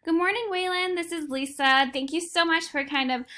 Good morning, Waylon. This is Lisa. Thank you so much for responding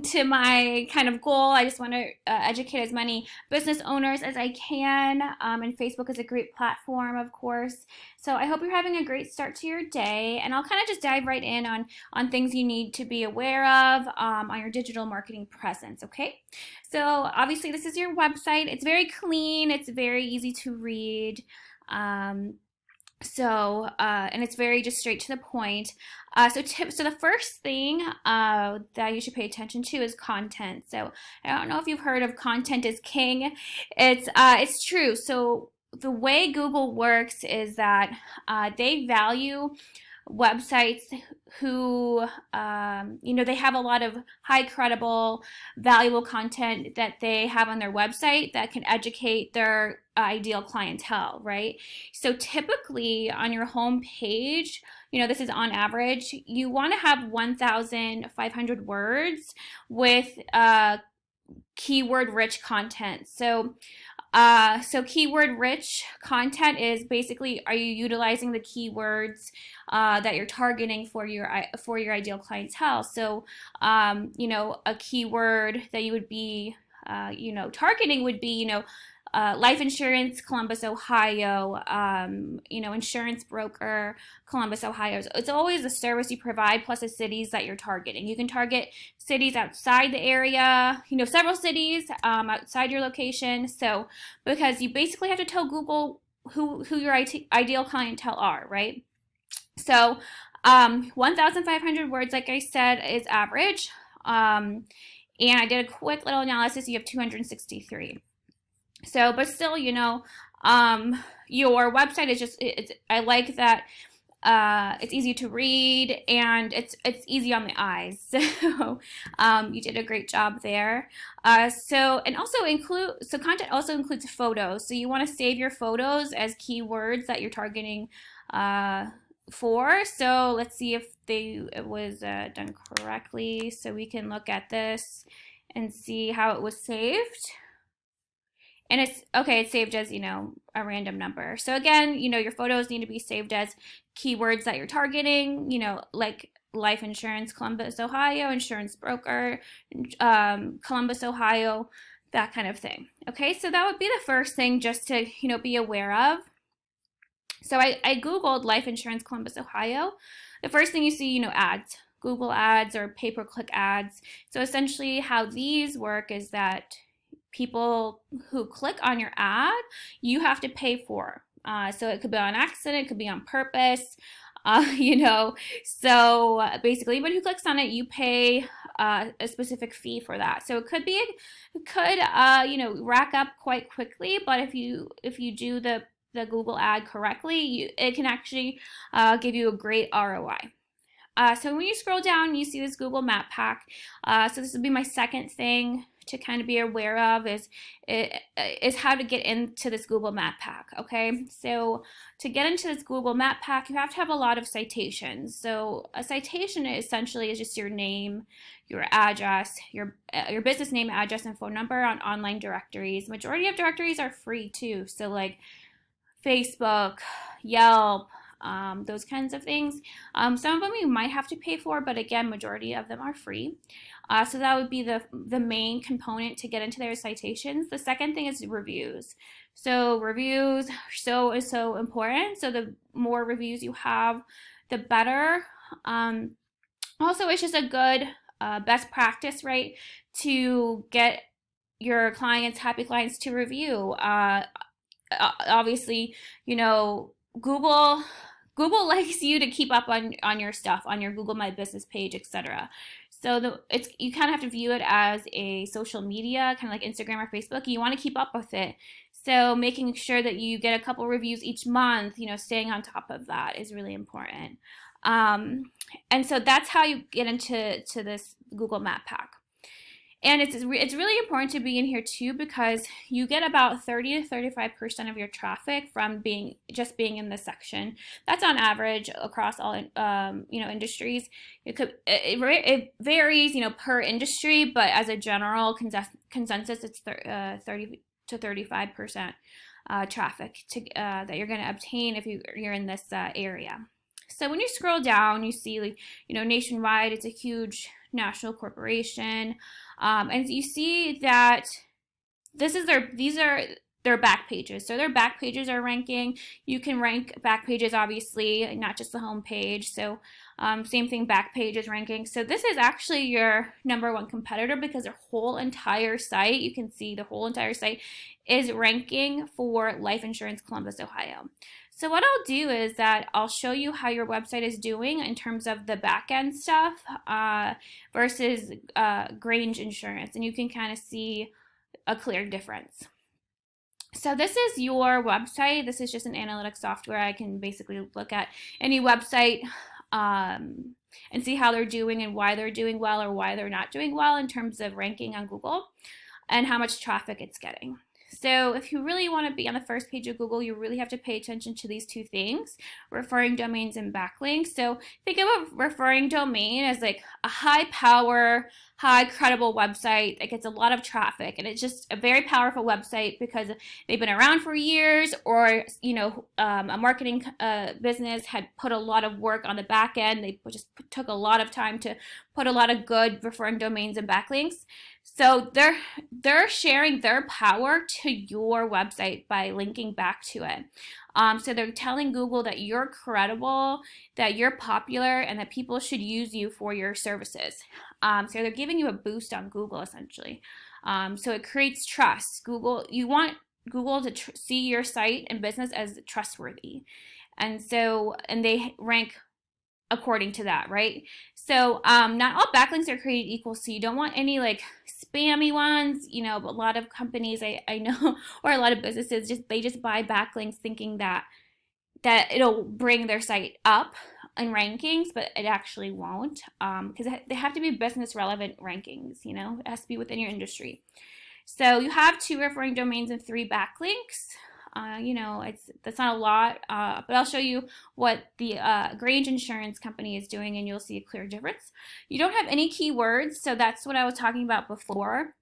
to my kind of goal. I just want to educate as many business owners as I can, and Facebook is a great platform, of course. So I hope you're having a great start to your day, and I'll kind of just dive right in on things you need to be aware of on your digital marketing presence. Okay, so obviously this is your website. It's very clean. It's very easy to read. Um, and it's very just straight to the point. So the first thing that you should pay attention to is content. So I don't know if you've heard of content is king. It's true. So the way Google works is that they value websites who they have a lot of high credible valuable content that they have on their website that can educate their ideal clientele, right? So typically on your home page, this is on average, you want to have 1,500 words with keyword rich content. So keyword rich content is basically, are you utilizing the keywords that you're targeting for your ideal clientele? So a keyword that you would be targeting would be life insurance, Columbus, Ohio, insurance broker, Columbus, Ohio. It's always the service you provide plus the cities that you're targeting. You can target cities outside the area, several cities outside your location. So, because you basically have to tell Google who your ideal clientele are, right? So, 1,500 words, like I said, is average. And I did a quick little analysis. You have 263. So, but still, your website is I like that it's easy to read and it's easy on the eyes. So, you did a great job there. Content also includes photos. So you want to save your photos as keywords that you're targeting for. So let's see if it was done correctly. So we can look at this and see how it was saved. And it's saved as, a random number. So again, your photos need to be saved as keywords that you're targeting, like life insurance, Columbus, Ohio, insurance broker, Columbus, Ohio, that kind of thing. Okay, so that would be the first thing just to, be aware of. So I Googled life insurance, Columbus, Ohio. The first thing you see, ads, Google ads or pay-per-click ads. So essentially how these work is that people who click on your ad, you have to pay for. So it could be on accident, it could be on purpose, So basically, anybody who clicks on it, you pay a specific fee for that. So it could rack up quite quickly. But if you do the Google ad correctly, it can actually give you a great ROI. So when you scroll down, you see this Google Map Pack. So this would be my second thing to kind of be aware of is how to get into this Google Map Pack. Okay, so to get into this Google Map Pack, you have to have a lot of citations. So a citation essentially is just your name, your address, your business name, address, and phone number on online directories. Majority of directories are free too. So like Facebook, Yelp, those kinds of things. Some of them you might have to pay for, but again, majority of them are free. So that would be the main component to get into their citations. The second thing is reviews. So reviews is so important. So the more reviews you have, the better. Also, it's just a good best practice, right, to get your happy clients to review. Obviously, Google likes you to keep up on your stuff on your Google My Business page, etc. So you kind of have to view it as a social media, kind of like Instagram or Facebook. You want to keep up with it. So making sure that you get a couple reviews each month, staying on top of that is really important. And so that's how you get into this Google Map Pack. And it's really important to be in here too, because you get about 30 to 35% of your traffic from being in this section. That's on average across all industries. It varies per industry, but as a general consensus, it's 30 to 35% traffic that you're going to obtain if you're in this area. So when you scroll down, you see like, Nationwide, it's a huge national corporation. And you see that these are their back pages. So their back pages are ranking. You can rank back pages, obviously, not just the home page. So same thing, back pages ranking. So this is actually your number one competitor because their whole entire site, you can see the whole entire site is ranking for life insurance Columbus, Ohio. So what I'll do is that I'll show you how your website is doing in terms of the back end stuff versus Grange Insurance, and you can kind of see a clear difference. So this is your website. This is just an analytics software. I can basically look at any website and see how they're doing and why they're doing well or why they're not doing well in terms of ranking on Google and how much traffic it's getting. So if you really want to be on the first page of Google, you really have to pay attention to these two things, referring domains and backlinks. So think of a referring domain as like a high power, high credible website that gets a lot of traffic, and it's just a very powerful website because they've been around for years, or a marketing business had put a lot of work on the back end. They just took a lot of time to put a lot of good referring domains and backlinks. So they're sharing their power to your website by linking back to it. So they're telling Google that you're credible, that you're popular, and that people should use you for your services. So they're giving you a boost on Google essentially. So it creates trust. You want Google to see your site and business as trustworthy, and they rank according to that, right? So not all backlinks are created equal, so you don't want any like spammy ones. A lot of companies I know, or a lot of businesses, they just buy backlinks thinking that it'll bring their site up in rankings, but it actually won't, because they have to be business relevant rankings. It has to be within your industry. So you have 2 referring domains and 3 backlinks. That's not a lot, but I'll show you what the Grange Insurance Company is doing, and you'll see a clear difference. You don't have any keywords, so that's what I was talking about before.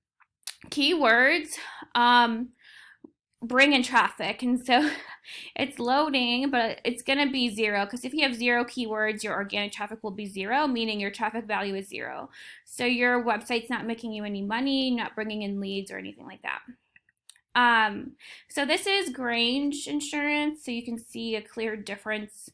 Keywords bring in traffic, and so it's loading, but it's going to be 0, because if you have 0 keywords, your organic traffic will be 0, meaning your traffic value is 0. So your website's not making you any money, not bringing in leads or anything like that. So this is Grange Insurance, so you can see a clear difference.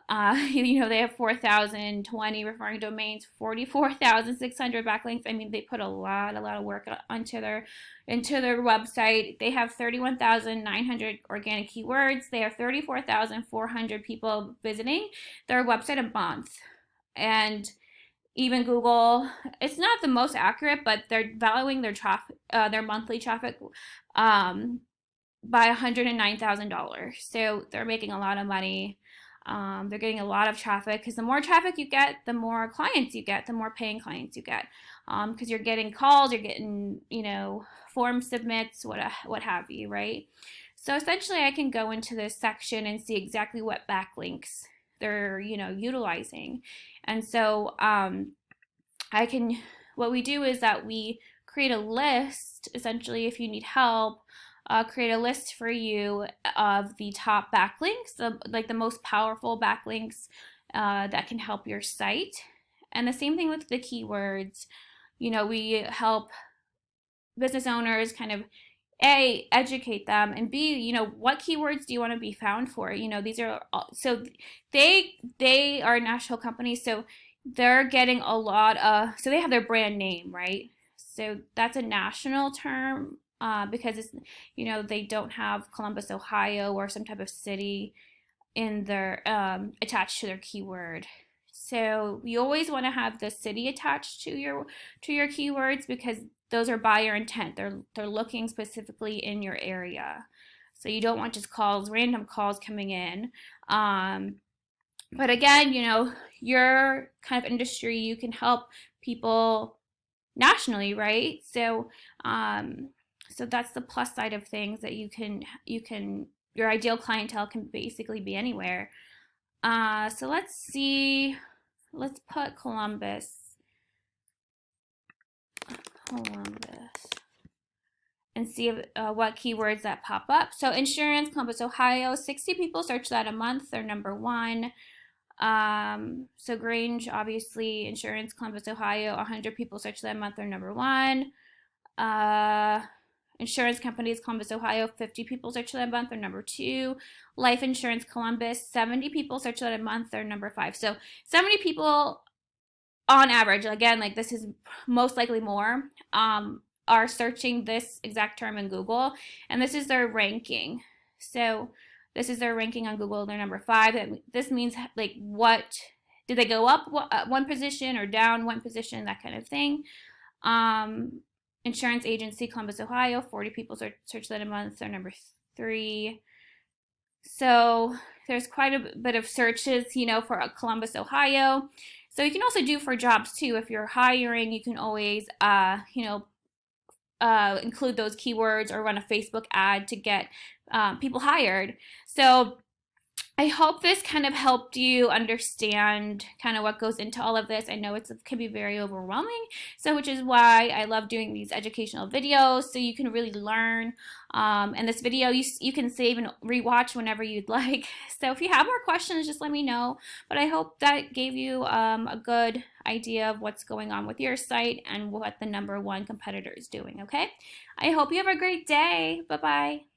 They have 4,020 referring domains, 44,600 backlinks. I mean, they put a lot of work into their website. They have 31,900 organic keywords. They have 34,400 people visiting their website a month, and even Google, it's not the most accurate, but they're valuing their traffic, their monthly traffic, by $109,000. So they're making a lot of money. They're getting a lot of traffic, because the more traffic you get, the more clients you get, the more paying clients you get, because you're getting calls, you're getting form submits, what have you, right? So essentially, I can go into this section and see exactly what backlinks they're utilizing. And so what we do is that we create a list, essentially, if you need help, create a list for you of the top backlinks, like the most powerful backlinks that can help your site. And the same thing with the keywords. We help business owners kind of A, educate them, and B, what keywords do you want to be found for? These are so they are national companies, so they're getting a lot of, so they have their brand name, right? So that's a national term, because it's, they don't have Columbus, Ohio, or some type of city in their attached to their keyword. So you always want to have the city attached to your keywords, because those are buyer intent. They're looking specifically in your area. So you don't want just random calls coming in. But again, your kind of industry, you can help people nationally, right? So that's the plus side of things, that your ideal clientele can basically be anywhere. So let's see, let's put Columbus, and see what keywords that pop up. So insurance, Columbus, Ohio, 60 people search that a month. They're number 1. So Grange, obviously, insurance, Columbus, Ohio, 100 people searched that month, they're number one. Uh, Insurance companies, Columbus, Ohio, 50 people searched that month, they're number two. Life insurance, Columbus, 70 people searched that a month, they're number five. So 70 people on average, again, like this is most likely more, are searching this exact term in Google, and this is their ranking. So this is their ranking on Google. They're number five. This means like what did they go up one position or down one position, that kind of thing. Um, Insurance agency, Columbus, Ohio, 40 people search that a month. They're number three. So there's quite a bit of searches, for Columbus, Ohio. So you can also do for jobs too. If you're hiring, you can always, include those keywords or run a Facebook ad to get people hired. So I hope this kind of helped you understand kind of what goes into all of this. I know it can be very overwhelming, so which is why I love doing these educational videos, so you can really learn. And this video you can save and rewatch whenever you'd like. So if you have more questions, just let me know. But I hope that gave you a good idea of what's going on with your site and what the #1 competitor is doing, okay? I hope you have a great day. Bye-bye.